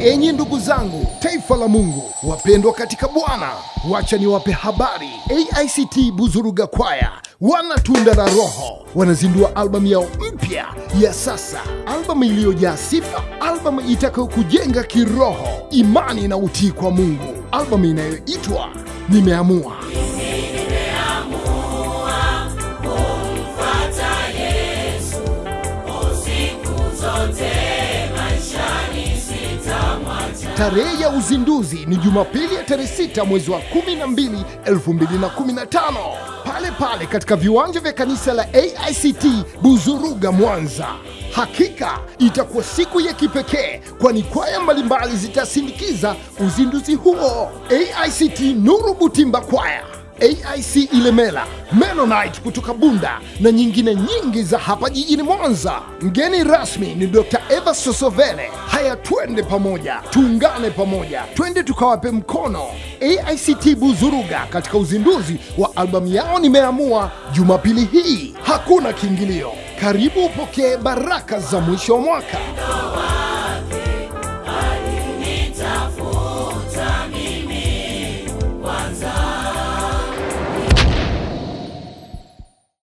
Enyi ndugu zangu, taifa la Mungu, wapendwa katika Bwana, wacha niwape habari. AICT Buzuruga Kwaya wana tunda la Roho wanazindua albamu yao mpya ya sasa, albamu iliyojaa sifa, albamu itakayokujenga kiroho, imani na utii kwa Mungu, albamu inayoitwa Nimeamua. Tarehe ya uzinduzi ni Jumapili ya tarehe 6 mwezi wa 12 2015, pale pale katika viwanja vya kanisa la AICT Buzuruga Mwanza. Hakika itakuwa siku ya kipekee, kwani kwaya mbalimbali zitasindikiza uzinduzi huo. AICT Nuru Butimba Kwaya, AIC Ilemela, Mennonite kutoka Bunda na nyingine nyingi za hapa jijini Mwanza. Mgeni rasmi ni Dr. Eva Sosovele. Haya, twende pamoja, tuungane pamoja, twende tukawape mkono AICT Buzuruga katika uzinduzi wa albamu yao Nimeamua, Jumapili hii. Hakuna kiingilio. Karibu upokee baraka za mwisho wa mwaka.